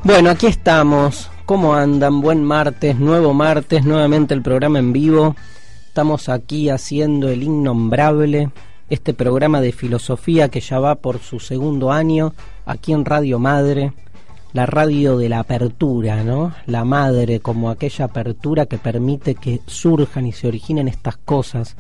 Bueno, aquí estamos. ¿Cómo andan? Buen martes, nuevo martes, nuevamente el programa en vivo. Estamos aquí haciendo El Innombrable, este programa de filosofía que ya va por su segundo año, aquí en Radio Madre, la radio de la apertura, ¿no? La madre, como aquella apertura que permite que surjan y se originen estas cosas.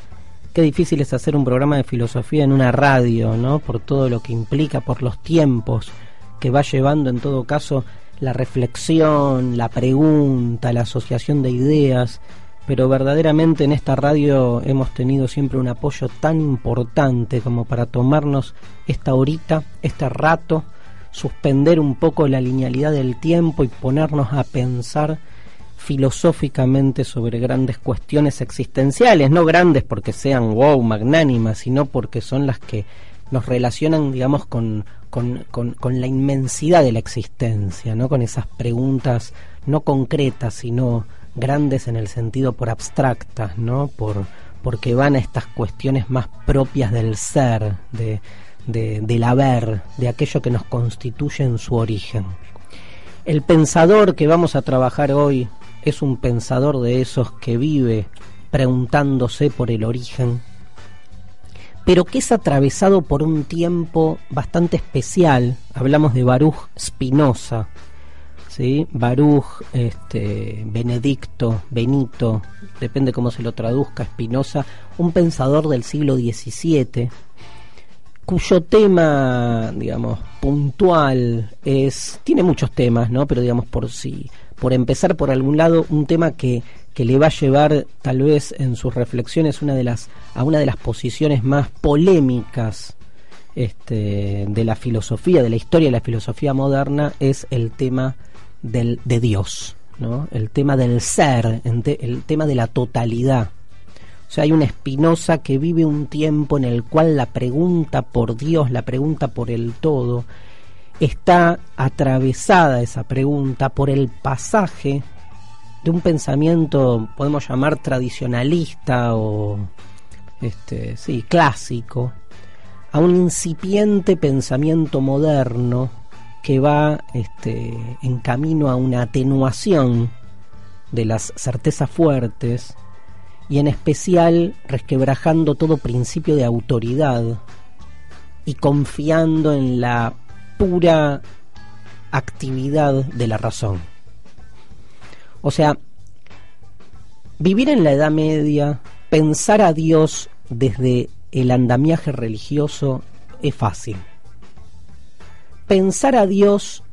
Qué difícil es hacer un programa de filosofía en una radio, ¿no? Por todo lo que implica, por los tiempos que va llevando en todo caso la reflexión, la pregunta, la asociación de ideas, pero verdaderamente en esta radio hemos tenido siempre un apoyo tan importante como para tomarnos esta horita, este rato, suspender un poco la linealidad del tiempo y ponernos a pensar filosóficamente sobre grandes cuestiones existenciales, no grandes porque sean wow, magnánimas, sino porque son las que nos relacionan, digamos, con la inmensidad de la existencia, ¿no? Con esas preguntas no concretas, sino grandes en el sentido por abstractas, ¿no? Porque van a estas cuestiones más propias del ser, del haber, de aquello que nos constituye en su origen. El pensador que vamos a trabajar hoy es un pensador de esos que vive preguntándose por el origen, pero que es atravesado por un tiempo bastante especial. Hablamos de Baruch Spinoza, ¿sí? Baruch, Benito, depende cómo se lo traduzca, Spinoza, un pensador del siglo XVII, cuyo tema, digamos, puntual tiene muchos temas, ¿no? Pero digamos, por empezar por algún lado, un tema que le va a llevar tal vez en sus reflexiones a una de las posiciones más polémicas de la filosofía, de la historia de la filosofía moderna, es el tema de Dios, ¿no? El tema del ser, el tema de la totalidad. O sea, hay una Spinoza que vive un tiempo en el cual la pregunta por Dios, la pregunta por el todo, está atravesada esa pregunta por el pasaje de un pensamiento, podemos llamar tradicionalista o clásico, a un incipiente pensamiento moderno que va en camino a una atenuación de las certezas fuertes y en especial resquebrajando todo principio de autoridad y confiando en la pura actividad de la razón. O sea, vivir en la Edad Media, pensar a Dios desde el andamiaje religioso es fácil. Pensar a Dios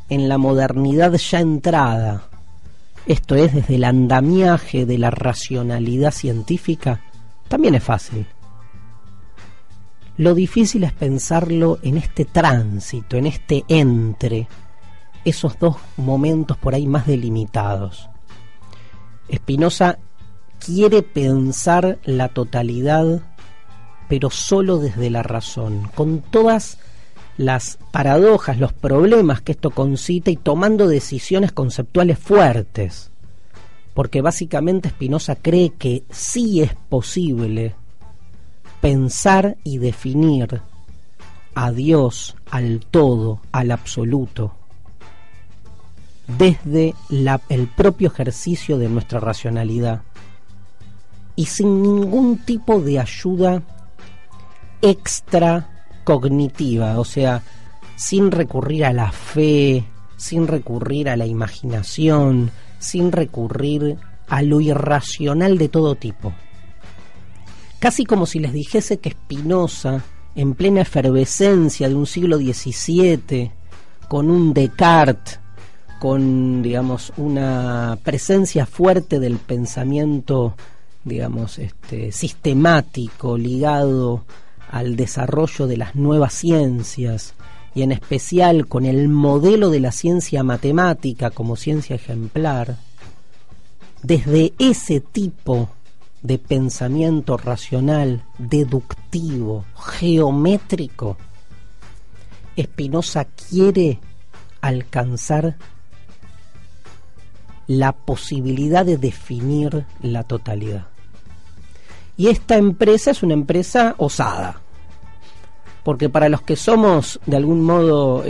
en la modernidad ya entrada, esto es, desde el andamiaje de la racionalidad científica, también es fácil. Lo difícil es pensarlo en este tránsito, en este entre esos dos momentos por ahí más delimitados. Spinoza quiere pensar la totalidad, pero solo desde la razón, con todas las paradojas, los problemas que esto concita y tomando decisiones conceptuales fuertes, porque básicamente Spinoza cree que sí es posible pensar y definir a Dios, al todo, al absoluto, desde el propio ejercicio de nuestra racionalidad y sin ningún tipo de ayuda extra cognitiva, o sea, sin recurrir a la fe, sin recurrir a la imaginación, sin recurrir a lo irracional de todo tipo. Casi como si les dijese que Spinoza, en plena efervescencia de un siglo XVII, con un Descartes, con, digamos, una presencia fuerte del pensamiento, digamos, sistemático, ligado al desarrollo de las nuevas ciencias, y en especial con el modelo de la ciencia matemática como ciencia ejemplar, desde ese tipo de pensamiento racional, deductivo, geométrico, Spinoza quiere alcanzar la posibilidad de definir la totalidad. Y esta empresa es una empresa osada. porque para los que somos de algún modo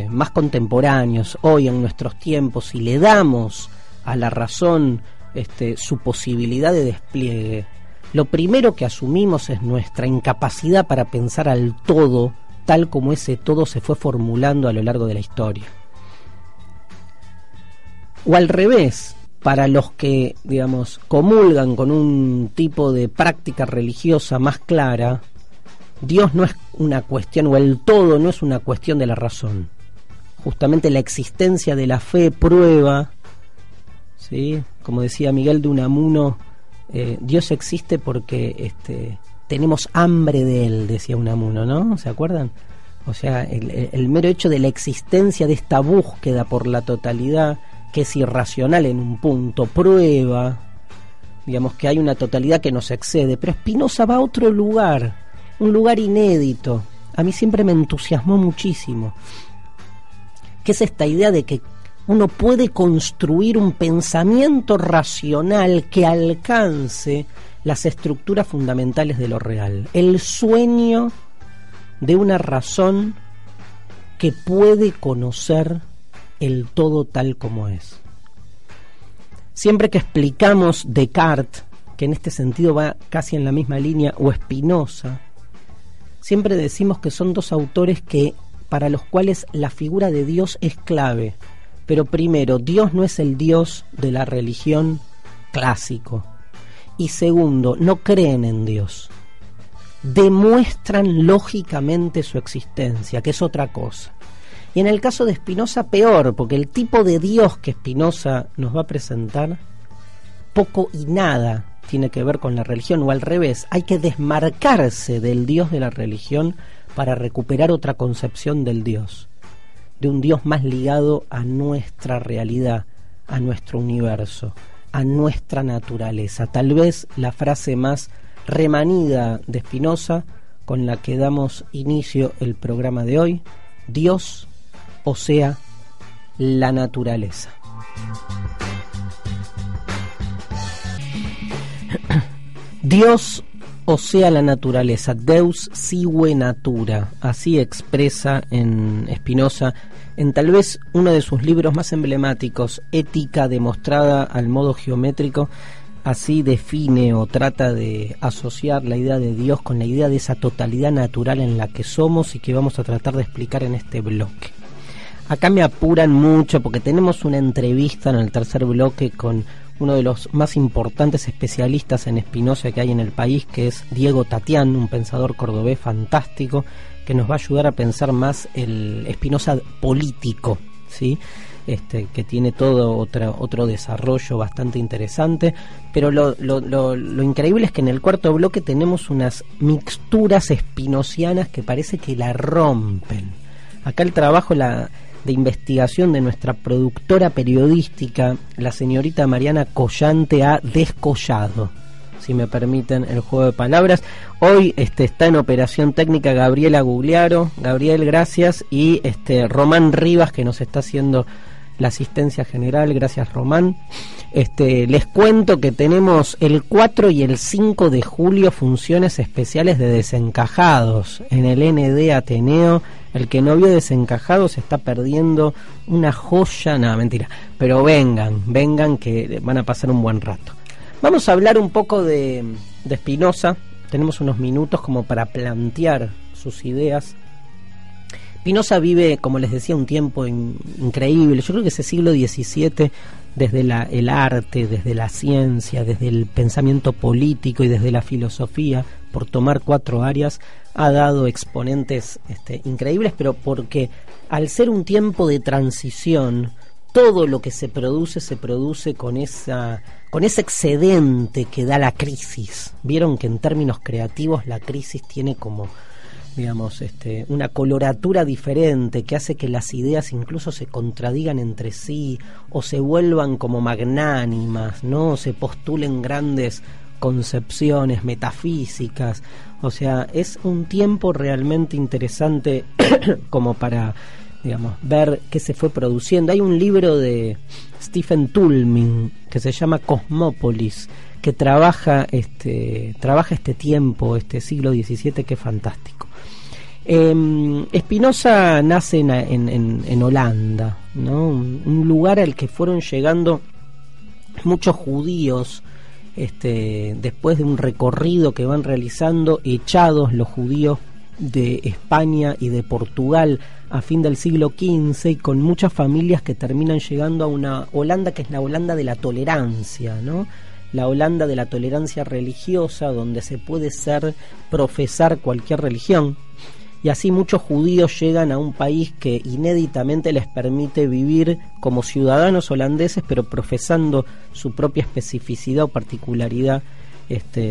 más contemporáneos hoy en nuestros tiempos y le damos a la razón su posibilidad de despliegue, lo primero que asumimos es nuestra incapacidad para pensar al todo tal como ese todo se fue formulando a lo largo de la historia. O al revés, para los que, digamos, comulgan con un tipo de práctica religiosa más clara, Dios no es una cuestión, o el todo no es una cuestión de la razón. Justamente la existencia de la fe prueba, ¿sí? Como decía Miguel de Unamuno, Dios existe porque tenemos hambre de él, decía Unamuno, ¿no? ¿Se acuerdan? O sea, el mero hecho de la existencia de esta búsqueda por la totalidad, que es irracional en un punto, prueba, digamos, que hay una totalidad que nos excede. Pero Spinoza va a otro lugar, un lugar inédito. A mí siempre me entusiasmó muchísimo, que es esta idea de que uno puede construir un pensamiento racional que alcance las estructuras fundamentales de lo real. El sueño de una razón que puede conocer el todo tal como es. Siempre que explicamos Descartes, que en este sentido va casi en la misma línea, o Spinoza, siempre decimos que son dos autores para los cuales la figura de Dios es clave. Pero primero, Dios no es el Dios de la religión clásico. Y segundo, no creen en Dios. Demuestran lógicamente su existencia, que es otra cosa. Y en el caso de Spinoza, peor, porque el tipo de Dios que Spinoza nos va a presentar, poco y nada tiene que ver con la religión, o al revés, hay que desmarcarse del Dios de la religión para recuperar otra concepción del Dios, de un Dios más ligado a nuestra realidad, a nuestro universo, a nuestra naturaleza. Tal vez la frase más remanida de Spinoza, con la que damos inicio el programa de hoy: Dios, o sea, la naturaleza. Dios, o sea, la naturaleza, Deus sive natura, así expresa en Spinoza, en tal vez uno de sus libros más emblemáticos, Ética demostrada al modo geométrico. Así define o trata de asociar la idea de Dios con la idea de esa totalidad natural en la que somos y que vamos a tratar de explicar en este bloque. Acá me apuran mucho porque tenemos una entrevista en el tercer bloque con uno de los más importantes especialistas en Spinoza que hay en el país, que es Diego Tatián, un pensador cordobés fantástico, que nos va a ayudar a pensar más el Spinoza político, ¿sí? Que tiene todo otro desarrollo bastante interesante, pero lo increíble es que en el cuarto bloque tenemos unas mixturas spinocianas que parece que la rompen. Acá el trabajo de investigación de nuestra productora periodística, la señorita Mariana Collante, ha descollado, si me permiten el juego de palabras. Hoy está en operación técnica Gabriela Gugliaro. Gabriel, gracias. Y Román Rivas, que nos está haciendo la asistencia general. Gracias, Román. Les cuento que tenemos el 4 y el 5 de julio funciones especiales de Desencajados en el ND Ateneo. El que no vio Desencajados se está perdiendo una joya. No, mentira. Pero vengan que van a pasar un buen rato. Vamos a hablar un poco de Spinoza. Tenemos unos minutos como para plantear sus ideas. Spinoza vive, como les decía, un tiempo increíble. Yo creo que ese siglo XVII, desde el arte, desde la ciencia, desde el pensamiento político y desde la filosofía, por tomar 4 áreas, ha dado exponentes increíbles, pero porque al ser un tiempo de transición, todo lo que se produce con ese excedente que da la crisis. Vieron que en términos creativos la crisis tiene como, digamos, una coloratura diferente que hace que las ideas incluso se contradigan entre sí o se vuelvan como magnánimas, ¿no? O se postulen grandes concepciones metafísicas. O sea, es un tiempo realmente interesante como para, digamos, ver qué se fue produciendo. Hay un libro de Stephen Toulmin que se llama Cosmópolis, que trabaja este tiempo, este siglo XVII, que es fantástico. Spinoza nace en Holanda, ¿no? Un lugar al que fueron llegando muchos judíos después de un recorrido que van realizando, echados los judíos de España y de Portugal a fin del siglo XV, y con muchas familias que terminan llegando a una Holanda que es la Holanda de la tolerancia, ¿no? La Holanda de la tolerancia religiosa, donde se puede profesar cualquier religión. Y así muchos judíos llegan a un país que inéditamente les permite vivir como ciudadanos holandeses, pero profesando su propia especificidad o particularidad,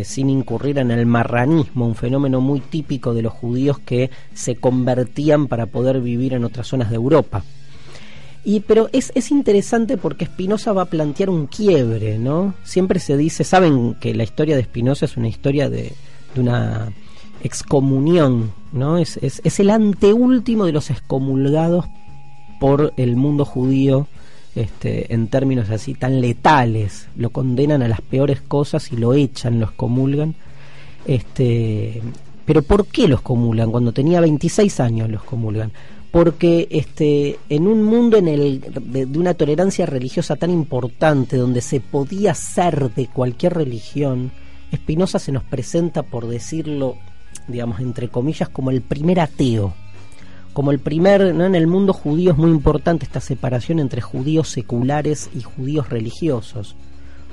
sin incurrir en el marranismo, un fenómeno muy típico de los judíos que se convertían para poder vivir en otras zonas de Europa. Pero es interesante porque Spinoza va a plantear un quiebre, ¿no? Siempre se dice, saben que la historia de Spinoza es una historia de una excomunión, ¿no? Es el anteúltimo de los excomulgados por el mundo judío, en términos así tan letales. Lo condenan a las peores cosas y lo echan, lo excomulgan. Pero ¿por qué lo excomulgan? Cuando tenía 26 años lo excomulgan. Porque en un mundo de una tolerancia religiosa tan importante, donde se podía ser de cualquier religión, Spinoza se nos presenta, por decirlo, digamos, entre comillas, como el primer ateo, como el primer, ¿no? En el mundo judío es muy importante esta separación entre judíos seculares y judíos religiosos.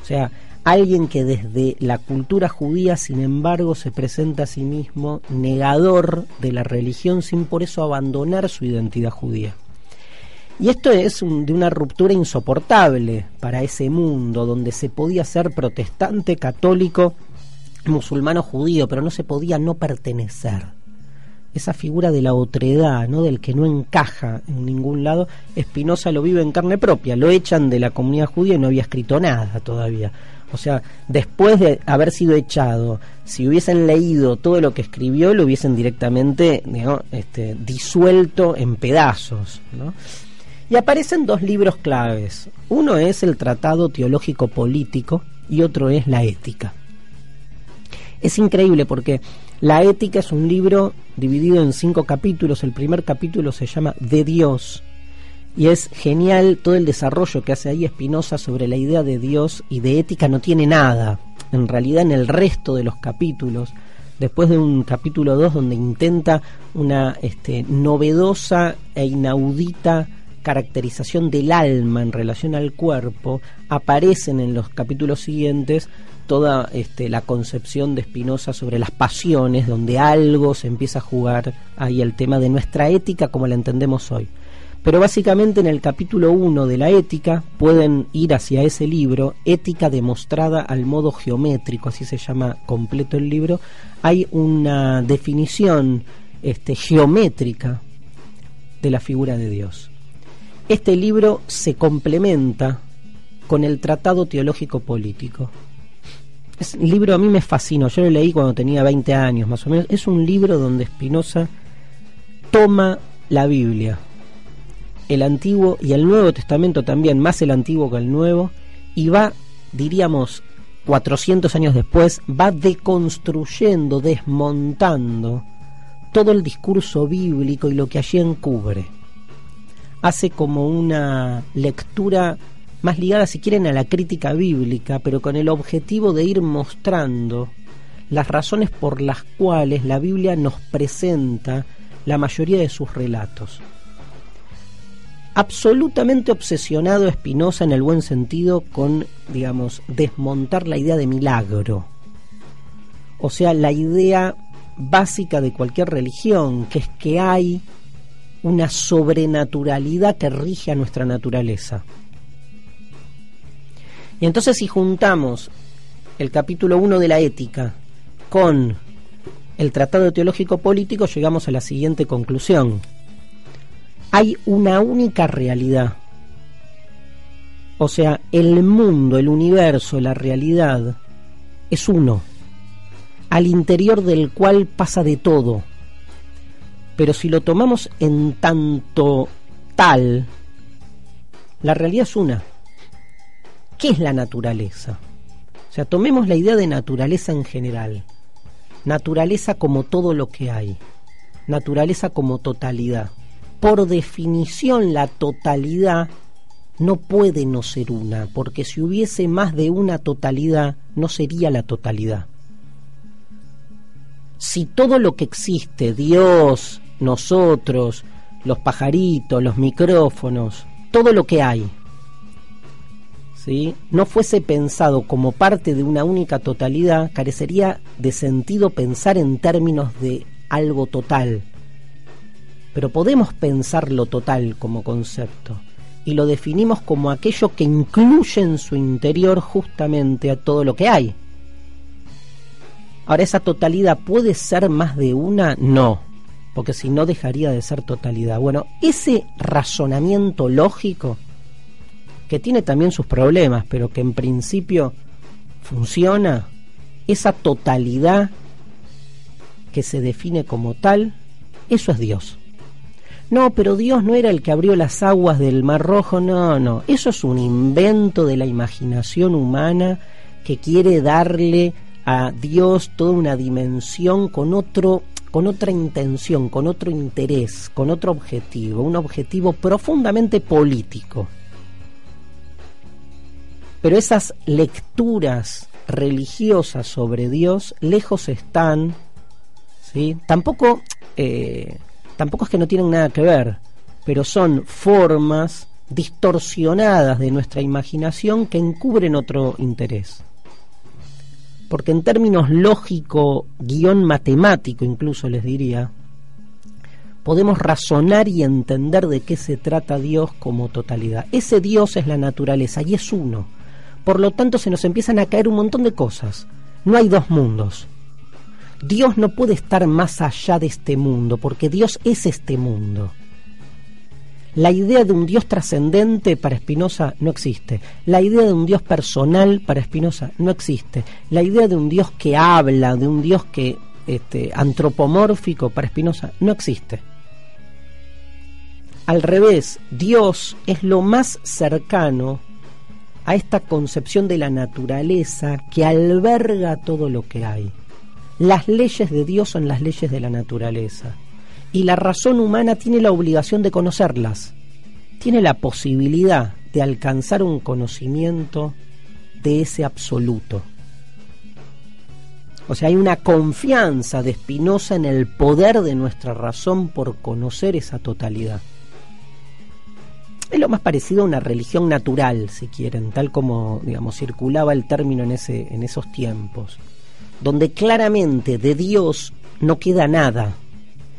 O sea, alguien que desde la cultura judía, sin embargo, se presenta a sí mismo negador de la religión, sin por eso abandonar su identidad judía. Y esto es de una ruptura insoportable para ese mundo, donde se podía ser protestante, católico, musulmano, judío, pero no se podía no pertenecer. Esa figura de la otredad, ¿no? Del que no encaja en ningún lado, Spinoza lo vive en carne propia. Lo echan de la comunidad judía y no había escrito nada todavía. O sea, después de haber sido echado, si hubiesen leído todo lo que escribió, lo hubiesen directamente, ¿no? Disuelto en pedazos, ¿no? Y aparecen dos libros claves. Uno es el Tratado Teológico Político y otro es La Ética. Es increíble porque La Ética es un libro dividido en 5 capítulos. El primer capítulo se llama De Dios, y es genial todo el desarrollo que hace ahí Spinoza sobre la idea de Dios, y de ética no tiene nada. En realidad, en el resto de los capítulos, después de un capítulo 2 donde intenta una novedosa e inaudita caracterización del alma en relación al cuerpo, aparecen en los capítulos siguientes toda la concepción de Spinoza sobre las pasiones, donde algo se empieza a jugar ahí, el tema de nuestra ética como la entendemos hoy. Pero básicamente en el capítulo 1 de La Ética pueden ir hacia ese libro, Ética demostrada al modo geométrico, así se llama completo el libro. Hay una definición geométrica de la figura de Dios. Este libro se complementa con el Tratado Teológico Político. Es un libro, a mí me fascinó, yo lo leí cuando tenía 20 años más o menos. Es un libro donde Spinoza toma la Biblia, el Antiguo y el Nuevo Testamento también, más el Antiguo que el Nuevo, y va, diríamos, 400 años después, va deconstruyendo, desmontando todo el discurso bíblico y lo que allí encubre. Hace como una lectura más ligada, si quieren, a la crítica bíblica, pero con el objetivo de ir mostrando las razones por las cuales la Biblia nos presenta la mayoría de sus relatos. Absolutamente obsesionado Spinoza, en el buen sentido, con, digamos, desmontar la idea de milagro. O sea, la idea básica de cualquier religión, que es que hay una sobrenaturalidad que rige a nuestra naturaleza. Y entonces, si juntamos el capítulo 1 de La Ética con el Tratado Teológico Político, llegamos a la siguiente conclusión. Hay una única realidad. O sea, el mundo, el universo, la realidad es uno, al interior del cual pasa de todo. Pero si lo tomamos en tanto tal, la realidad es una. ¿Qué es la naturaleza? O sea, tomemos la idea de naturaleza en general. Naturaleza como todo lo que hay. naturaleza como totalidad. Por definición, la totalidad no puede no ser una, porque si hubiese más de una totalidad, no sería la totalidad. Si todo lo que existe, Dios, nosotros, los pajaritos, los micrófonos, todo lo que hay, ¿sí?, no fuese pensado como parte de una única totalidad, carecería de sentido pensar en términos de algo total. Pero podemos pensar lo total como concepto, y lo definimos como aquello que incluye en su interior justamente a todo lo que hay. Ahora, ¿esa totalidad puede ser más de una? No, porque si no dejaría de ser totalidad. Bueno, ese razonamiento lógico, que tiene también sus problemas, pero que en principio funciona, esa totalidad que se define como tal, eso es Dios. No, pero Dios no era el que abrió las aguas del Mar Rojo, no, eso es un invento de la imaginación humana que quiere darle a Dios toda una dimensión con otra intención, con otro interés, con otro objetivo, un objetivo profundamente político. Pero esas lecturas religiosas sobre Dios lejos están, ¿sí? Tampoco es que no tienen nada que ver, pero son formas distorsionadas de nuestra imaginación que encubren otro interés. Porque en términos lógico, matemático incluso les diría, podemos razonar y entender de qué se trata Dios como totalidad. Ese Dios es la naturaleza y es uno. Por lo tanto, se nos empiezan a caer un montón de cosas. No hay dos mundos. Dios no puede estar más allá de este mundo, porque Dios es este mundo. La idea de un Dios trascendente para Spinoza no existe. La idea de un Dios personal para Spinoza no existe. La idea de un Dios que habla, de un Dios que antropomórfico para Spinoza no existe. Al revés, Dios es lo más cercano a esta concepción de la naturaleza que alberga todo lo que hay. Las leyes de Dios son las leyes de la naturaleza. Y la razón humana tiene la obligación de conocerlas. Tiene la posibilidad de alcanzar un conocimiento de ese absoluto. O sea, hay una confianza de Spinoza en el poder de nuestra razón por conocer esa totalidad. Es lo más parecido a una religión natural, si quieren, tal como, digamos, circulaba el término en esos tiempos, donde claramente de Dios no queda nada,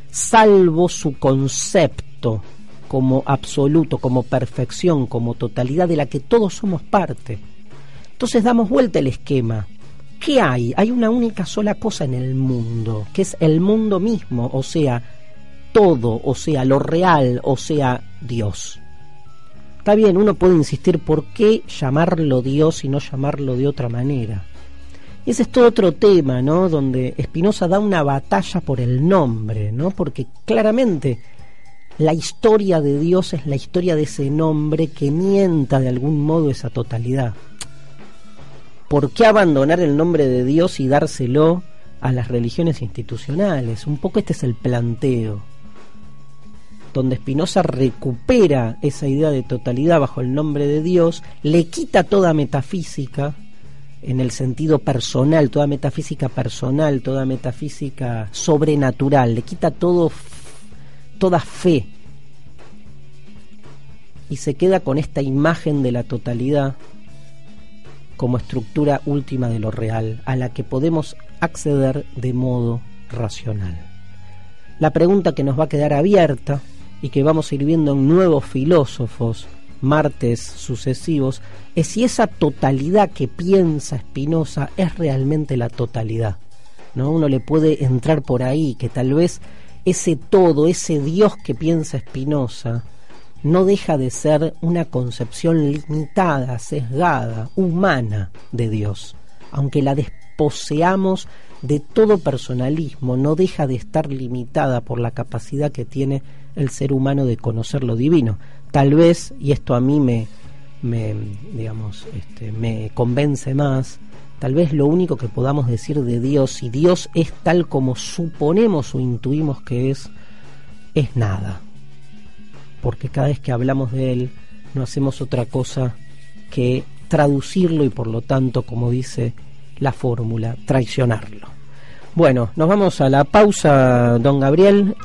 salvo su concepto como absoluto, como perfección, como totalidad de la que todos somos parte. Entonces damos vuelta al esquema. ¿Qué hay? Hay una única sola cosa en el mundo, que es el mundo mismo, o sea, todo, o sea, lo real, o sea, Dios. Está bien, uno puede insistir por qué llamarlo Dios y no llamarlo de otra manera. Ese es todo otro tema, ¿no? Donde Spinoza da una batalla por el nombre, ¿no? Porque claramente la historia de Dios es la historia de ese nombre que mienta de algún modo esa totalidad. ¿Por qué abandonar el nombre de Dios y dárselo a las religiones institucionales? Un poco este es el planteo, donde Spinoza recupera esa idea de totalidad bajo el nombre de Dios, le quita toda metafísica en el sentido personal, toda metafísica personal, toda metafísica sobrenatural, le quita toda fe, y se queda con esta imagen de la totalidad como estructura última de lo real, a la que podemos acceder de modo racional. La pregunta que nos va a quedar abierta y que vamos a ir viendo en nuevos filósofos, martes sucesivos, es si esa totalidad que piensa Spinoza es realmente la totalidad, ¿no? Uno le puede entrar por ahí, que tal vez ese todo, ese Dios que piensa Spinoza, no deja de ser una concepción limitada, sesgada, humana de Dios. Aunque la desposeamos de todo personalismo, no deja de estar limitada por la capacidad que tiene el ser humano de conocer lo divino. Tal vez, y esto a mí me convence más, tal vez lo único que podamos decir de Dios, si Dios es tal como suponemos o intuimos que es nada. Porque cada vez que hablamos de Él, no hacemos otra cosa que traducirlo y por lo tanto, como dice la fórmula, traicionarlo. Bueno, nos vamos a la pausa, don Gabriel.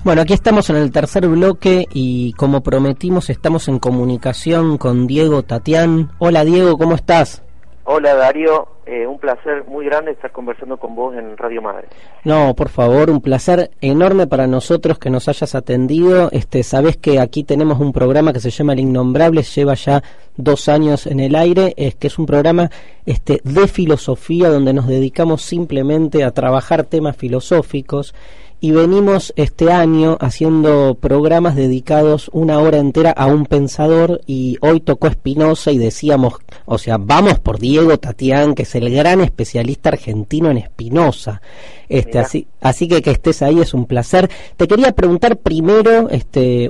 Bueno, aquí estamos en el tercer bloque y como prometimos estamos en comunicación con Diego Tatián. Hola Diego, ¿cómo estás? Hola Darío, un placer muy grande estar conversando con vos en Radio Madre. No, por favor, un placer enorme para nosotros que nos hayas atendido. Sabés que aquí tenemos un programa que se llama El Innombrable, lleva ya 2 años en el aire, que es un programa de filosofía donde nos dedicamos simplemente a trabajar temas filosóficos. Y venimos este año haciendo programas dedicados 1 hora entera a un pensador, y hoy tocó Spinoza y decíamos, o sea, vamos por Diego Tatián, que es el gran especialista argentino en Spinoza. Así que estés ahí es un placer. Te quería preguntar primero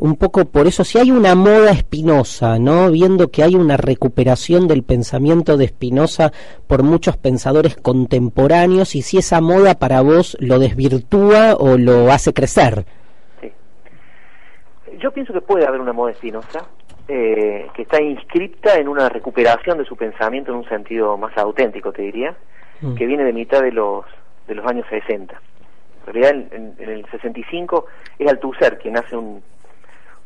un poco por eso, si hay una moda Spinoza, ¿no? Viendo que hay una recuperación del pensamiento de Spinoza por muchos pensadores contemporáneos, y si esa moda para vos lo desvirtúa o lo hace crecer. Sí. Yo pienso que puede haber una moda Spinoza que está inscripta en una recuperación de su pensamiento en un sentido más auténtico, te diría, que viene de mitad de los años 60. En realidad en el 65 es Althusser quien hace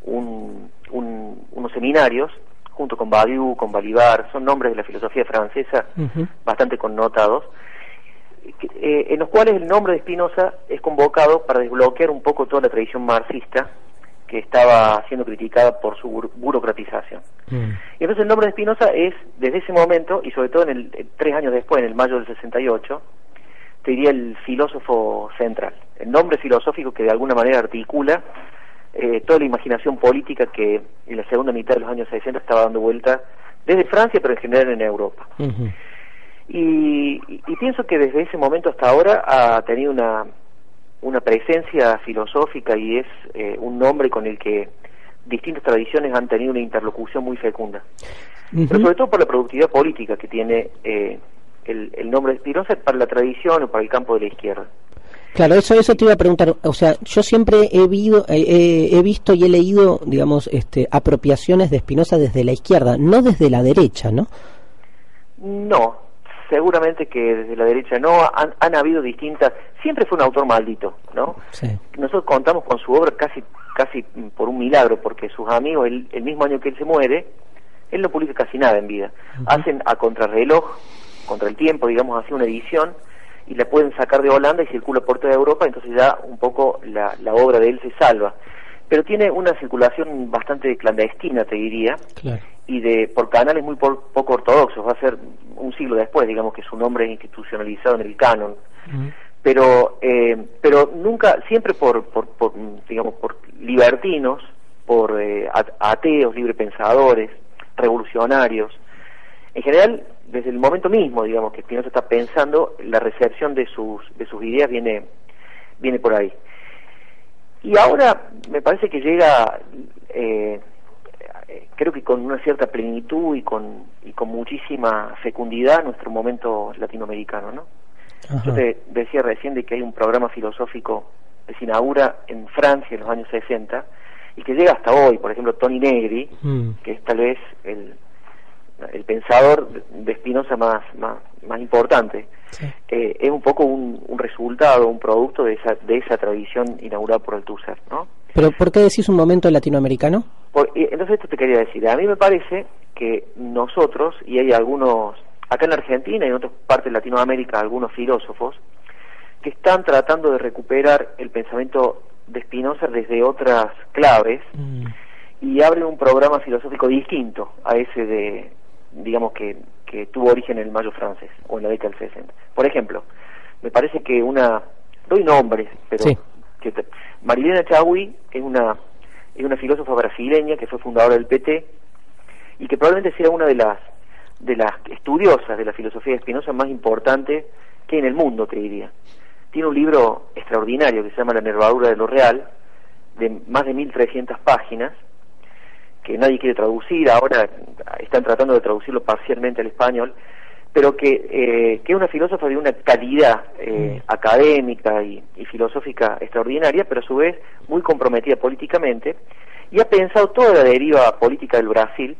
unos seminarios junto con Badiou, con Balibar, son nombres de la filosofía francesa bastante connotados, en los cuales el nombre de Spinoza es convocado para desbloquear un poco toda la tradición marxista que estaba siendo criticada por su burocratización. Y entonces el nombre de Spinoza es, desde ese momento, y sobre todo 3 años después, en el mayo del 68, te diría el filósofo central, el nombre filosófico que de alguna manera articula toda la imaginación política que en la segunda mitad de los años 60 estaba dando vuelta desde Francia, pero en general en Europa. Y pienso que desde ese momento hasta ahora ha tenido una presencia filosófica y es un nombre con el que distintas tradiciones han tenido una interlocución muy fecunda. Pero sobre todo por la productividad política que tiene el nombre de Spinoza para la tradición o para el campo de la izquierda. Claro, eso te iba a preguntar. O sea, yo siempre he visto y he leído, digamos, apropiaciones de Spinoza desde la izquierda, no desde la derecha, ¿no? No, seguramente que desde la derecha no, han habido distintas. Siempre fue un autor maldito, ¿no? Sí. Nosotros contamos con su obra casi por un milagro, porque sus amigos, el mismo año que él se muere, él no publica casi nada en vida. Hacen a contrarreloj, contra el tiempo, digamos así, una edición, y la pueden sacar de Holanda y circula por toda Europa, entonces ya un poco la obra de él se salva. Pero tiene una circulación bastante clandestina, te diría, claro, y por canales muy poco ortodoxos. Va a ser un siglo después, digamos, que su nombre es institucionalizado en el canon. Pero nunca, siempre por libertinos, por ateos, librepensadores, revolucionarios. En general, desde el momento mismo, digamos, que Spinoza está pensando, la recepción de sus ideas viene por ahí. Y ahora me parece que llega, creo que con una cierta plenitud y con muchísima fecundidad, nuestro momento latinoamericano, ¿no? Ajá. Yo te decía recién de que hay un programa filosófico que se inaugura en Francia en los años 60 y que llega hasta hoy. Por ejemplo, Toni Negri, que es tal vez el pensador de Spinoza más importante, sí, es un poco un resultado, un producto de esa tradición inaugurada por Althusser, ¿no? ¿Pero por qué decís un momento latinoamericano? Entonces esto te quería decir, a mí me parece que nosotros, y hay algunos, acá en Argentina y en otras partes de Latinoamérica, algunos filósofos, que están tratando de recuperar el pensamiento de Spinoza desde otras claves, y abren un programa filosófico distinto a ese digamos que tuvo origen en el Mayo francés o en la década del 60. Por ejemplo, me parece que doy nombres, pero sí, Marilena Chaui es una filósofa brasileña que fue fundadora del PT y que probablemente sea una de las estudiosas de la filosofía de Spinoza más importante que hay en el mundo, te diría. Tiene un libro extraordinario que se llama La nervadura de lo real, de más de 1300 páginas, nadie quiere traducir, ahora están tratando de traducirlo parcialmente al español, pero que es una filósofa de una calidad académica y filosófica extraordinaria, pero a su vez muy comprometida políticamente, y ha pensado toda la deriva política del Brasil,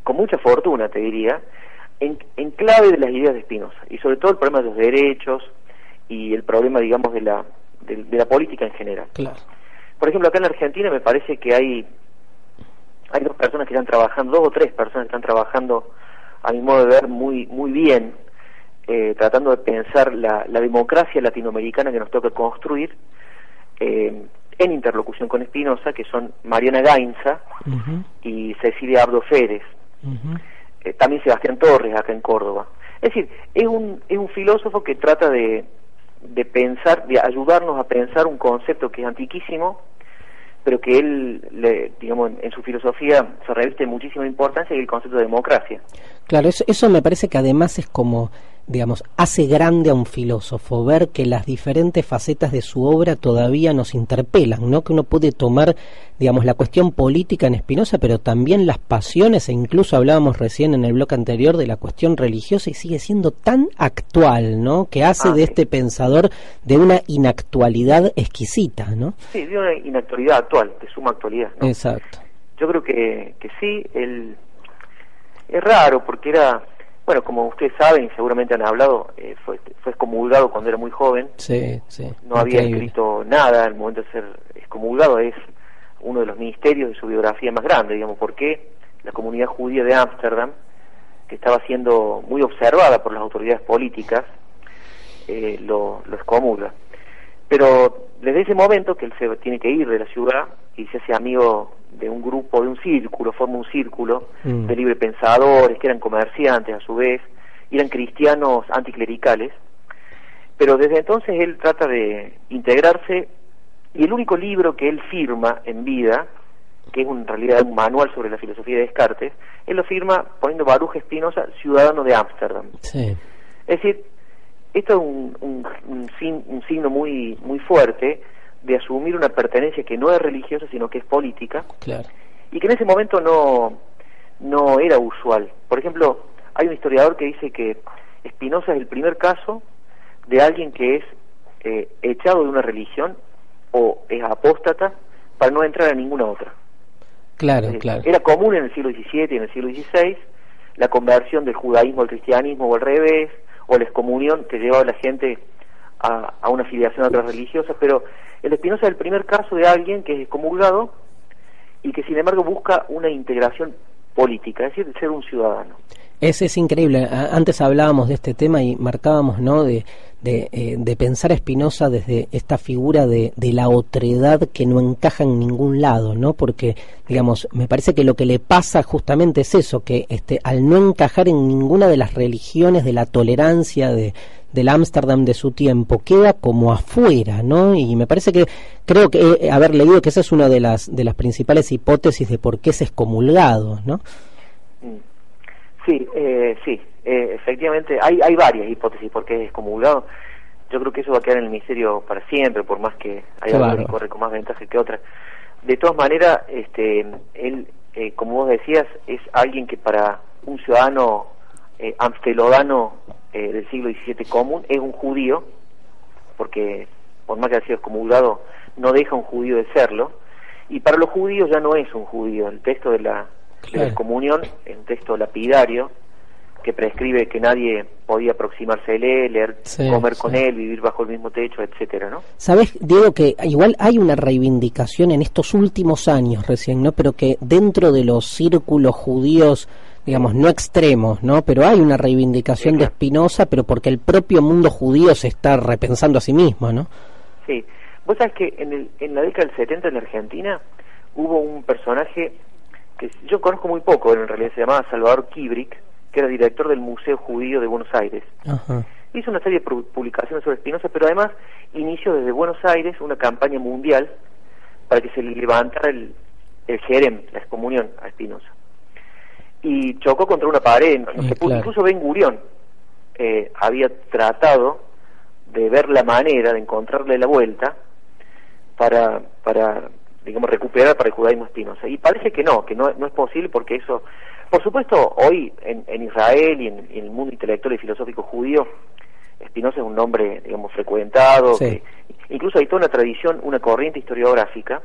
con mucha fortuna, te diría, en clave de las ideas de Spinoza, y sobre todo el problema de los derechos y el problema, digamos, de la política en general. Claro. Por ejemplo, acá en la Argentina me parece que hay dos personas que están trabajando, 2 o 3 personas que están trabajando, a mi modo de ver, muy bien, tratando de pensar la democracia latinoamericana que nos toca construir, en interlocución con Spinoza, que son Mariana Gainza y Cecilia Abdo Férez, también Sebastián Torres acá en Córdoba. Es decir, es un filósofo que trata de pensar, de ayudarnos a pensar un concepto que es antiquísimo, pero que él, digamos, en su filosofía se reviste muchísima importancia, y el concepto de democracia. Claro, eso me parece que además es como, digamos, hace grande a un filósofo, ver que las diferentes facetas de su obra todavía nos interpelan, ¿no? Que uno puede tomar, digamos, la cuestión política en Spinoza, pero también las pasiones, e incluso hablábamos recién en el bloque anterior de la cuestión religiosa, y sigue siendo tan actual, ¿no? Que hace de este pensador de una inactualidad exquisita, ¿no? Sí, de una inactualidad actual, de suma actualidad, ¿no? Exacto. Yo creo que sí, es raro, porque era... Bueno, como ustedes saben y seguramente han hablado, fue excomulgado cuando era muy joven. Sí, sí. No había escrito nada al momento de ser excomulgado. Es uno de los misterios de su biografía más grande, digamos, porque la comunidad judía de Ámsterdam, que estaba siendo muy observada por las autoridades políticas, lo excomulga. Pero desde ese momento que él se tiene que ir de la ciudad y se hace amigo de un grupo, de un círculo, forma un círculo de libre pensadores, que eran comerciantes a su vez, y eran cristianos anticlericales, pero desde entonces él trata de integrarse, y el único libro que él firma en vida, que es en realidad un manual sobre la filosofía de Descartes, él lo firma poniendo Baruch Spinoza, ciudadano de Ámsterdam. Sí. Es decir, esto es un signo muy fuerte de asumir una pertenencia que no es religiosa, sino que es política, claro, y que en ese momento no era usual. Por ejemplo, hay un historiador que dice que Spinoza es el primer caso de alguien que es echado de una religión o es apóstata para no entrar a ninguna otra. Claro, claro. Era común en el siglo XVII y en el siglo XVI la conversión del judaísmo al cristianismo o al revés, o la excomunión que llevaba a la gente a una filiación a otras religiosas, pero el Spinoza es el primer caso de alguien que es excomulgado y que sin embargo busca una integración política, es decir, ser un ciudadano. Es increíble. Antes hablábamos de este tema y marcábamos, ¿no?, de pensar a Spinoza desde esta figura de la otredad que no encaja en ningún lado, ¿no? Porque, digamos, me parece que lo que le pasa justamente es eso, que al no encajar en ninguna de las religiones de la tolerancia del Ámsterdam de su tiempo, queda como afuera, ¿no? Y me parece que, creo que haber leído que esa es una de las principales hipótesis de por qué es excomulgado, ¿no? Sí, efectivamente, hay varias hipótesis por qué es excomulgado. Yo creo que eso va a quedar en el misterio para siempre, por más que haya alguien que corre con más ventaja que otra. De todas maneras, él, como vos decías, es alguien que para un ciudadano amstelodano del siglo XVII común es un judío, porque por más que haya sido excomulgado, no deja un judío de serlo, y para los judíos ya no es un judío. El texto de la excomunión es un texto lapidario que prescribe que nadie podía aproximarse a él, comer con él, vivir bajo el mismo techo, etcétera, ¿no? Sabes, Diego, que igual hay una reivindicación en estos últimos años recién, ¿no? Pero que dentro de los círculos judíos, digamos, no extremos, ¿no? Pero hay una reivindicación de Spinoza, pero porque el propio mundo judío se está repensando a sí mismo, ¿no? Sí. Vos sabés que en la década del 70 en la Argentina hubo un personaje que yo conozco muy poco, en realidad se llamaba Salvador Kibrick, que era director del Museo Judío de Buenos Aires. Ajá. Hizo una serie de publicaciones sobre Spinoza, pero además inició desde Buenos Aires una campaña mundial para que se le levantara el jerem, la excomunión a Spinoza. Y chocó contra una pared, no se pudo, incluso Ben Gurión había tratado de ver la manera de encontrarle la vuelta para digamos, recuperar para el judaísmo Spinoza. Y parece que no es posible, porque eso, por supuesto, hoy en Israel y en el mundo intelectual y filosófico judío, Spinoza es un nombre, digamos, frecuentado, sí. que incluso hay toda una tradición, una corriente historiográfica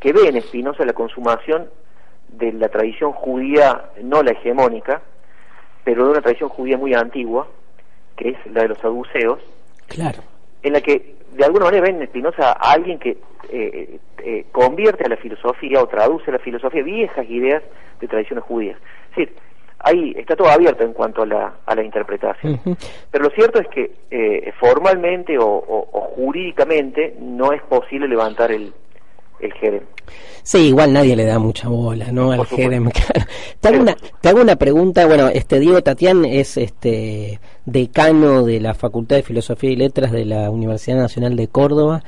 que ve en Spinoza la consumación de la tradición judía, no la hegemónica, pero de una tradición judía muy antigua, que es la de los saduceos, claro, en la que de alguna manera ven en Spinoza a alguien que convierte a la filosofía o traduce a la filosofía viejas ideas de tradiciones judías. Es decir, ahí está todo abierto en cuanto a la interpretación. Uh-huh. Pero lo cierto es que formalmente o jurídicamente no es posible levantar el Jerem. Sí, igual nadie le da mucha bola, ¿no? Al Jerem. Te hago una pregunta. Bueno, Diego Tatián es decano de la Facultad de Filosofía y Letras de la Universidad Nacional de Córdoba.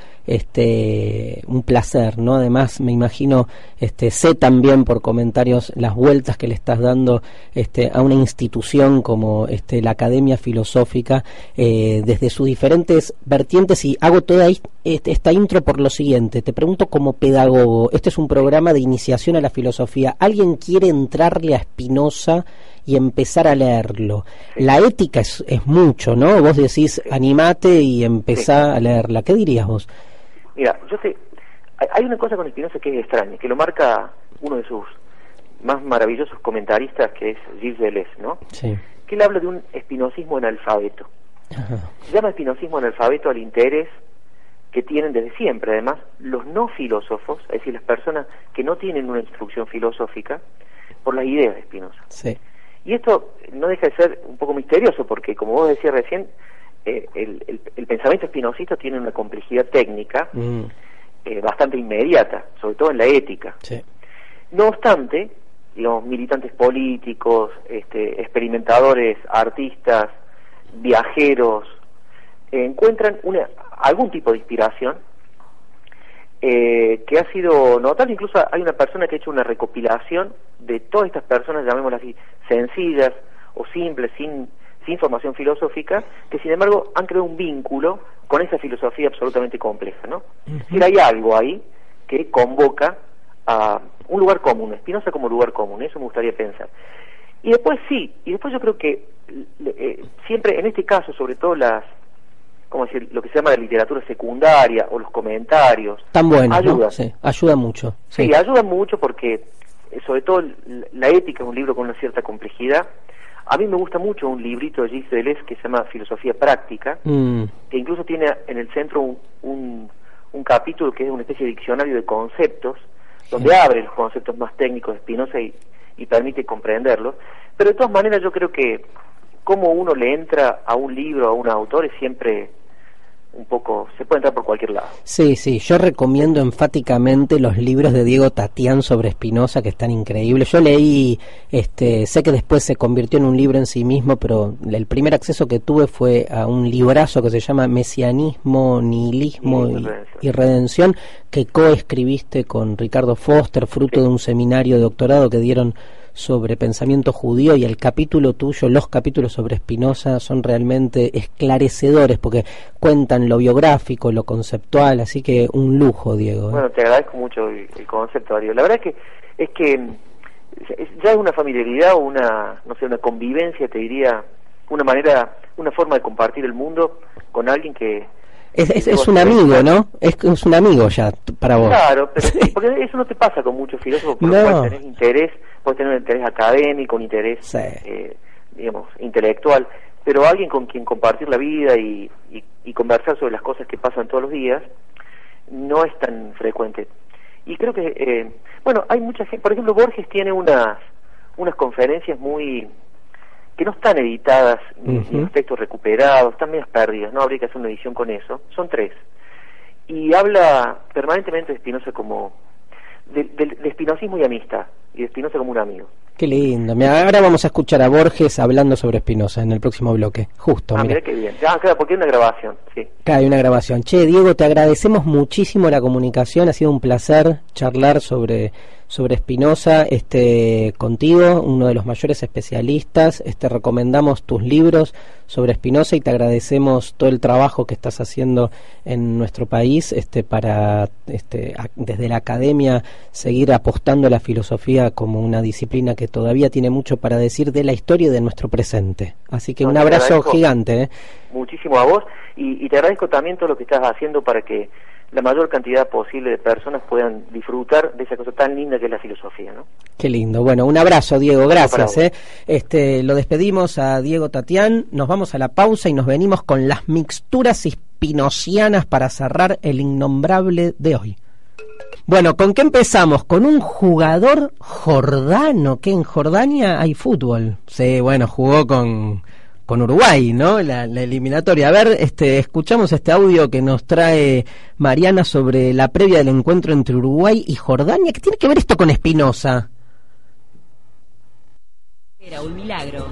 Un placer, ¿no? Además, me imagino, sé también por comentarios las vueltas que le estás dando a una institución como la Academia Filosófica, desde sus diferentes vertientes, y hago toda esta intro por lo siguiente. Te pregunto como pedagogo, este es un programa de iniciación a la filosofía. ¿Alguien quiere entrarle a Spinoza y empezar a leerlo? La ética es mucho, ¿no? Vos decís, animate y empezá a leerla. ¿Qué dirías vos? Mira, hay una cosa con Spinoza que es extraña, que lo marca uno de sus más maravillosos comentaristas, que es Gilles Deleuze, ¿no? Sí. Que él habla de un espinosismo analfabeto. Ajá. Se llama espinosismo analfabeto al interés que tienen desde siempre, además, los no filósofos, es decir, las personas que no tienen una instrucción filosófica, por las ideas de Spinoza. Sí. Y esto no deja de ser un poco misterioso, porque, como vos decías recién, el pensamiento spinozista tiene una complejidad técnica bastante inmediata, sobre todo en la ética. Sí. No obstante, digamos, militantes políticos, experimentadores, artistas, viajeros, encuentran algún tipo de inspiración que ha sido notable. Incluso hay una persona que ha hecho una recopilación de todas estas personas, llamémoslas así, sencillas o simples, sin formación filosófica, que sin embargo han creado un vínculo con esa filosofía absolutamente compleja, ¿no? Uh-huh. Es decir, hay algo ahí que convoca a un lugar común, Spinoza como lugar común, eso me gustaría pensar. Y después yo creo que siempre, en este caso, sobre todo lo que se llama la literatura secundaria o los comentarios, tan bueno, ayuda, ¿no? Sí, ayuda mucho. Sí, ayuda mucho porque, sobre todo, la ética es un libro con una cierta complejidad. A mí me gusta mucho un librito de Gilles Deleuze que se llama Filosofía Práctica, que incluso tiene en el centro un capítulo que es una especie de diccionario de conceptos, donde abre los conceptos más técnicos de Spinoza y permite comprenderlos. Pero de todas maneras yo creo que cómo uno le entra a un libro, a un autor, es siempre un poco, se puede entrar por cualquier lado. Sí, yo recomiendo enfáticamente los libros de Diego Tatián sobre Spinoza, que están increíbles. Yo leí, sé que después se convirtió en un libro en sí mismo, pero el primer acceso que tuve fue a un librazo que se llama Mesianismo, Nihilismo y Redención, que coescribiste con Ricardo Foster, fruto de un seminario de doctorado que dieron sobre pensamiento judío, y el capítulo tuyo, los capítulos sobre Spinoza son realmente esclarecedores porque cuentan lo biográfico, lo conceptual, así que un lujo, Diego. Bueno, te agradezco mucho el concepto, Darío. La verdad es que ya es una familiaridad o una convivencia, te diría, una forma de compartir el mundo con alguien que es un amigo, ¿no? Es un amigo ya para vos. Claro, pero sí, porque eso no te pasa con muchos filósofos, por lo cual tenés interés, puedes tener un interés académico, un interés, digamos, intelectual, pero alguien con quien compartir la vida y conversar sobre las cosas que pasan todos los días no es tan frecuente. Y creo que, hay mucha gente, por ejemplo, Borges tiene unas conferencias que no están editadas, ni los textos recuperados, están medias perdidas, no habría que hacer una edición con eso, son 3. Y habla permanentemente de Spinoza como de espinozismo y amistad, y de Spinoza como un amigo. Qué lindo. Ahora vamos a escuchar a Borges hablando sobre Spinoza en el próximo bloque, justo. Mira qué bien. Claro, porque hay una grabación, sí. Claro, hay una grabación. Che, Diego, te agradecemos muchísimo la comunicación, ha sido un placer charlar sobre sobre Spinoza, contigo, uno de los mayores especialistas. Recomendamos tus libros sobre Spinoza y te agradecemos todo el trabajo que estás haciendo en nuestro país para desde la academia seguir apostando a la filosofía como una disciplina que todavía tiene mucho para decir de la historia y de nuestro presente. Así que un abrazo gigante. Muchísimo a vos y te agradezco también todo lo que estás haciendo para que la mayor cantidad posible de personas puedan disfrutar de esa cosa tan linda que es la filosofía, ¿no? Qué lindo. Bueno, un abrazo, Diego, gracias. Lo despedimos a Diego Tatián, nos vamos a la pausa y nos venimos con las mixturas spinocianas para cerrar el innombrable de hoy. Bueno, ¿con qué empezamos? Con un jugador jordano, que en Jordania hay fútbol. Sí, bueno, jugó con Uruguay, ¿no? La eliminatoria. A ver, escuchamos este audio que nos trae Mariana sobre la previa del encuentro entre Uruguay y Jordania. ¿Qué tiene que ver esto con Spinoza? Era un milagro.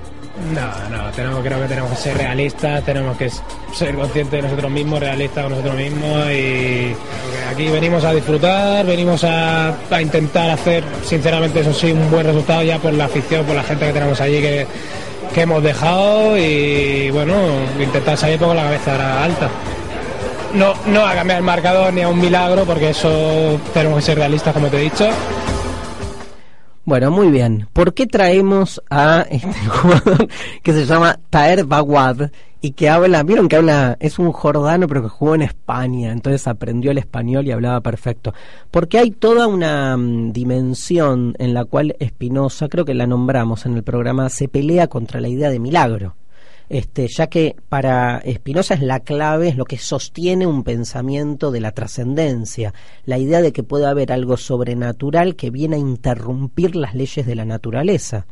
No, creo que tenemos que ser realistas, tenemos que ser conscientes de nosotros mismos, realistas con nosotros mismos, y aquí venimos a disfrutar, venimos a intentar hacer, sinceramente, eso sí, un buen resultado ya por la afición, por la gente que tenemos allí que hemos dejado, y bueno, intentar salir con la cabeza alta. No a cambiar el marcador ni a un milagro, porque eso tenemos que ser realistas, como te he dicho. Bueno, muy bien. ¿Por qué traemos a este jugador que se llama Taher Bawad y que habla, vieron que habla, es un jordano pero que jugó en España, entonces aprendió el español y hablaba perfecto? Porque hay toda una dimensión en la cual Spinoza, creo que la nombramos en el programa, se pelea contra la idea de milagro. Ya que para Spinoza es la clave, es lo que sostiene un pensamiento de la trascendencia, la idea de que puede haber algo sobrenatural que viene a interrumpir las leyes de la naturaleza.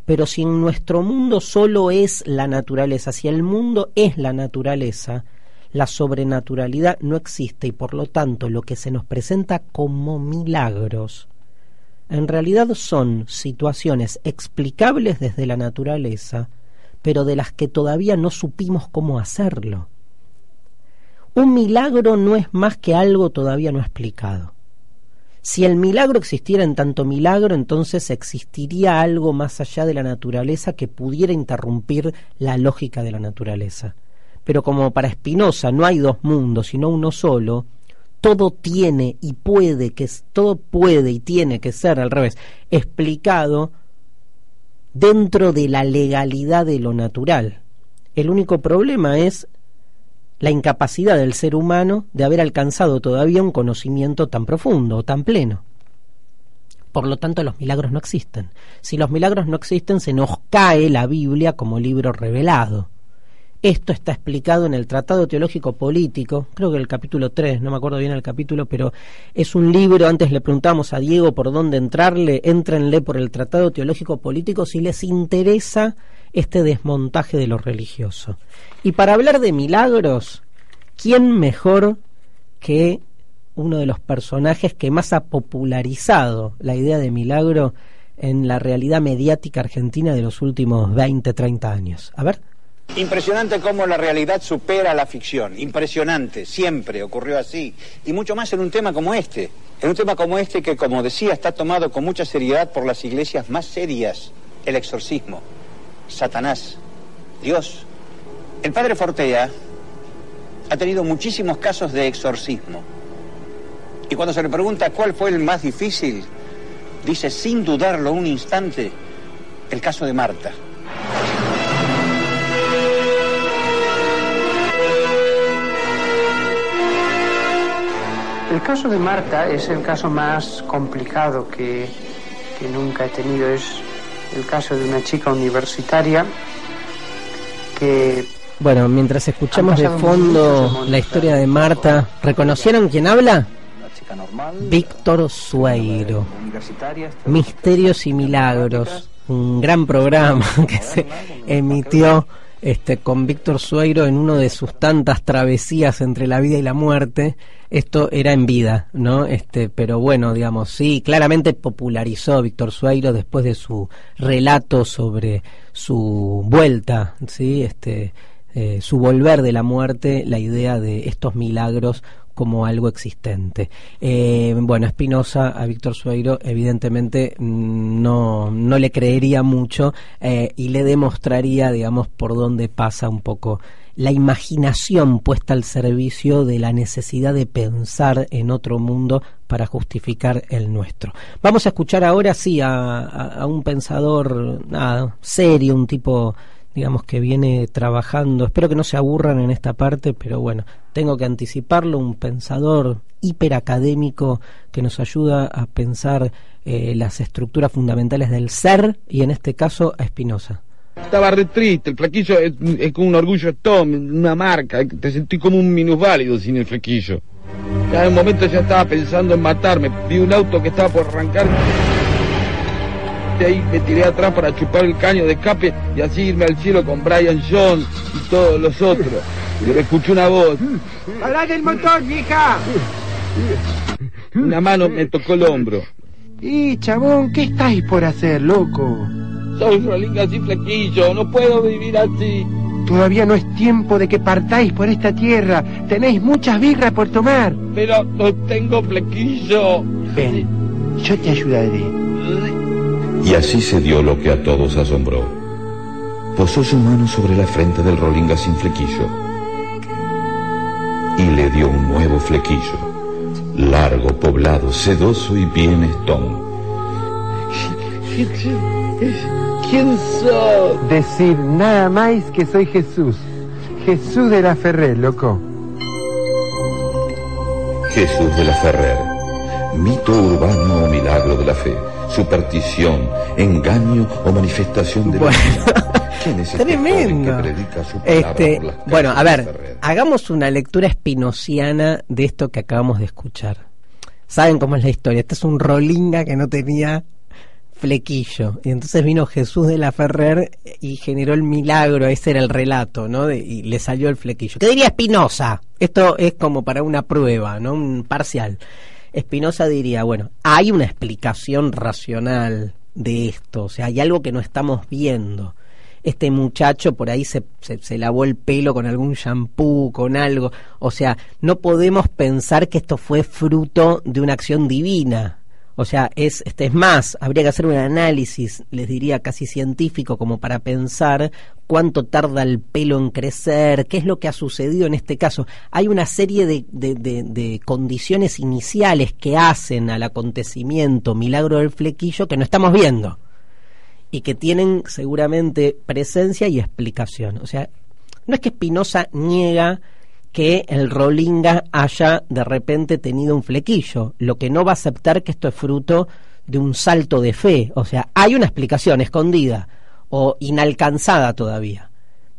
Pero si en nuestro mundo solo es la naturaleza, si el mundo es la naturaleza, la sobrenaturalidad no existe, y por lo tanto lo que se nos presenta como milagros en realidad son situaciones explicables desde la naturaleza, pero de las que todavía no supimos cómo hacerlo. Un milagro no es más que algo todavía no explicado. Si el milagro existiera en tanto milagro, entonces existiría algo más allá de la naturaleza que pudiera interrumpir la lógica de la naturaleza. Pero como para Spinoza no hay dos mundos, sino uno solo, todo tiene y puede todo puede y tiene que ser al revés, explicado dentro de la legalidad de lo natural. El único problema es la incapacidad del ser humano de haber alcanzado todavía un conocimiento tan profundo o tan pleno. Por lo tanto, los milagros no existen. Si los milagros no existen, se nos cae la Biblia como libro revelado. Esto está explicado en el Tratado Teológico Político, creo que el capítulo 3, no me acuerdo bien el capítulo, pero es un libro. Antes le preguntamos a Diego por dónde éntrenle por el Tratado Teológico Político si les interesa este desmontaje de lo religioso. Y para hablar de milagros, ¿quién mejor que uno de los personajes que más ha popularizado la idea de milagro en la realidad mediática argentina de los últimos 20, 30 años? A ver. Impresionante cómo la realidad supera la ficción, impresionante, siempre ocurrió así, y mucho más en un tema como este, que, como decía, está tomado con mucha seriedad por las iglesias más serias: el exorcismo, Satanás, Dios. El padre Fortea ha tenido muchísimos casos de exorcismo, y cuando se le pregunta cuál fue el más difícil, dice sin dudarlo un instante, el caso de Marta. El caso de Marta es el caso más complicado que nunca he tenido. Es el caso de una chica universitaria que... Bueno, mientras escuchamos de fondo la historia de Marta, ¿reconocieron quién habla? Víctor Sueiro. Misterios y Milagros, un gran programa que se emitió con Víctor Sueiro en uno de sus tantas travesías entre la vida y la muerte. Esto era en vida, ¿no? Pero bueno, digamos, sí, claramente popularizó Víctor Sueiro después de su relato sobre su vuelta, ¿sí? Su volver de la muerte, la idea de estos milagros como algo existente. Bueno, Spinoza a Víctor Sueiro evidentemente no le creería mucho y le demostraría, digamos, por dónde pasa un poco la imaginación puesta al servicio de la necesidad de pensar en otro mundo para justificar el nuestro. Vamos a escuchar ahora sí a un pensador serio, un tipo, digamos, que viene trabajando. Espero que no se aburran en esta parte, pero bueno, tengo que anticiparlo, un pensador hiperacadémico que nos ayuda a pensar las estructuras fundamentales del ser, y en este caso a Spinoza. Estaba re triste, el flequillo es como un orgullo Tom, una marca, te sentí como un minusválido sin el flequillo. Ya en un momento ya estaba pensando en matarme, vi un auto que estaba por arrancar, de ahí me tiré atrás para chupar el caño de escape y así irme al cielo con Brian Jones y todos los otros. Y me escuché una voz. ¡Pará del motor, vieja! Una mano me tocó el hombro. Chabón, ¿qué estáis por hacer, loco? Soy rolinga sin flequillo, no puedo vivir así. Todavía no es tiempo de que partáis por esta tierra. Tenéis muchas birras por tomar. Pero no tengo flequillo. Ven, yo te ayudaré. Y así se dio lo que a todos asombró. Posó su mano sobre la frente del rolinga sin flequillo y le dio un nuevo flequillo, largo, poblado, sedoso y bien estón. ¿Quién sos? Decir nada más que soy Jesús. Jesús de la Ferrer, loco. Jesús de la Ferrer, mito urbano o milagro de la fe, superstición, engaño o manifestación de la vida. ¿Quién es tremendo? Que predica su palabra por las bueno, a ver, Ferrer? hagamos una lectura spinociana de esto que acabamos de escuchar. ¿Saben cómo es la historia? Este es un rolinga que no tenía flequillo, y entonces vino Jesús de la Ferrer y generó el milagro. Ese era el relato, ¿no? Y le salió el flequillo. ¿Qué diría Spinoza? Esto es como para una prueba, ¿no? Un parcial. Spinoza diría, bueno, hay una explicación racional de esto, o sea, hay algo que no estamos viendo. Este muchacho por ahí se lavó el pelo con algún shampoo, con algo, o sea, no podemos pensar que esto fue fruto de una acción divina. O sea, es más, habría que hacer un análisis, les diría casi científico, como para pensar cuánto tarda el pelo en crecer, qué es lo que ha sucedido en este caso. Hay una serie de condiciones iniciales que hacen al acontecimiento milagro del flequillo que no estamos viendo y que tienen seguramente presencia y explicación. O sea, no es que Spinoza niega que el rolinga haya de repente tenido un flequillo, lo que no va a aceptar que esto es fruto de un salto de fe. O sea, hay una explicación escondida o inalcanzada todavía,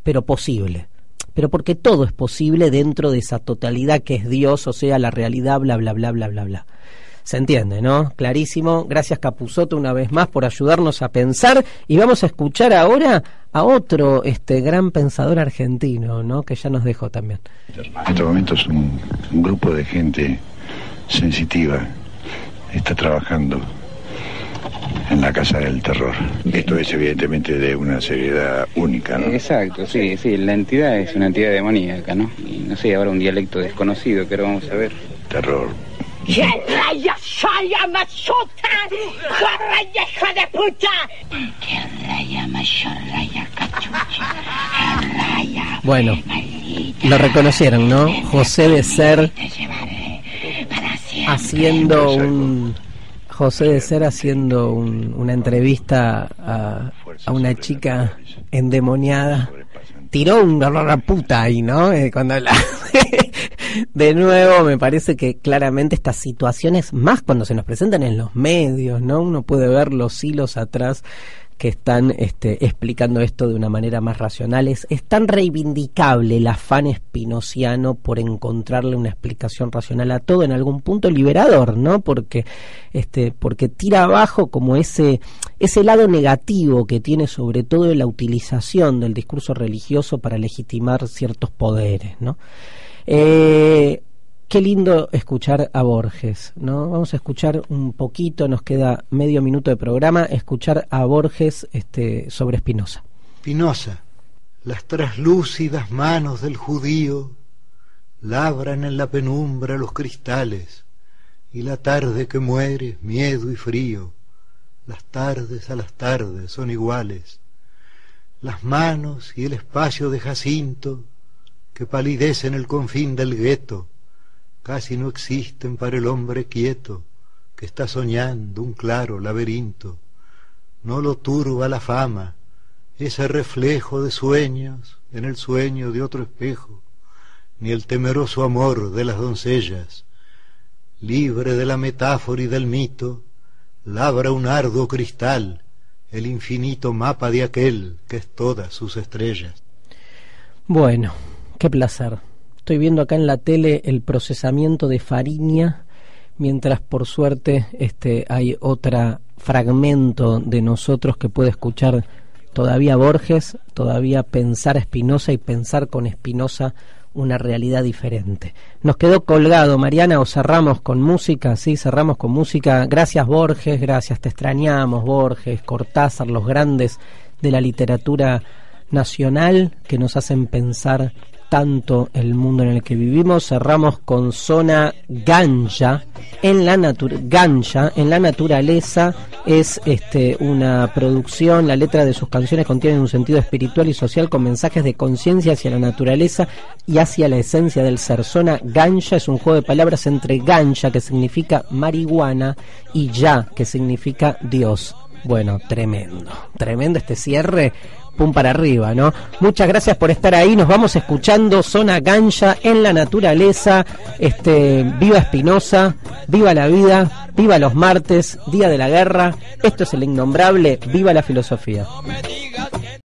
pero posible. Pero porque todo es posible dentro de esa totalidad que es Dios, o sea, la realidad, bla, bla, bla, bla, bla, bla. Se entiende, ¿no? Clarísimo. Gracias, Capusotto, una vez más por ayudarnos a pensar. Y vamos a escuchar ahora a otro gran pensador argentino, ¿no? Que ya nos dejó también. En este momento es un grupo de gente sensitiva. Está trabajando en la Casa del Terror. Esto es evidentemente de una seriedad única, ¿no? Exacto, sí. La entidad es una entidad demoníaca, ¿no? Y no sé, ahora un dialecto desconocido que ahora vamos a ver. Terror. ¡Raya, saya, masota! ¡Raya, hija de puta! ¡Raya, mayorraya, cachucha! ¡Raya! Bueno, lo reconocieron, ¿no? José de Ser haciendo una entrevista a una chica endemoniada. Tiró una puta ahí, ¿no? Cuando de nuevo, me parece que claramente estas situaciones, más cuando se nos presentan en los medios, ¿no? Uno puede ver los hilos atrás que están explicando esto de una manera más racional. Es tan reivindicable el afán spinociano por encontrarle una explicación racional a todo, en algún punto liberador, ¿no? Porque tira abajo como ese lado negativo que tiene sobre todo la utilización del discurso religioso para legitimar ciertos poderes, ¿no? Qué lindo escuchar a Borges, ¿no? Vamos a escuchar un poquito, nos queda medio minuto de programa, escuchar a Borges sobre Spinoza. Spinoza, las traslúcidas manos del judío labran en la penumbra los cristales, y la tarde que muere, miedo y frío, las tardes a las tardes son iguales. Las manos y el espacio de Jacinto, que palidecen el confín del gueto, casi no existen para el hombre quieto, que está soñando un claro laberinto. No lo turba la fama, ese reflejo de sueños en el sueño de otro espejo, ni el temeroso amor de las doncellas. Libre de la metáfora y del mito, labra un arduo cristal, el infinito mapa de aquel que es todas sus estrellas. Bueno, qué placer. Estoy viendo acá en la tele el procesamiento de Fariña, mientras por suerte hay otro fragmento de nosotros que puede escuchar todavía Borges, todavía pensar a Spinoza y pensar con Spinoza una realidad diferente. Nos quedó colgado, Mariana, o cerramos con música. Sí, cerramos con música. Gracias, Borges, gracias, te extrañamos, Borges, Cortázar, los grandes de la literatura nacional que nos hacen pensar tanto el mundo en el que vivimos. Cerramos con Zona Ganja en la naturaleza. Es una producción, la letra de sus canciones contiene un sentido espiritual y social con mensajes de conciencia hacia la naturaleza y hacia la esencia del ser. Zona Ganja es un juego de palabras entre ganja, que significa marihuana, y ya, que significa Dios. Bueno, tremendo este cierre, pum para arriba, ¿no? Muchas gracias por estar ahí, nos vamos escuchando Zona Ganja en la naturaleza. Viva Spinoza, viva la vida, viva los martes, día de la guerra. Esto es El Innombrable, viva la filosofía.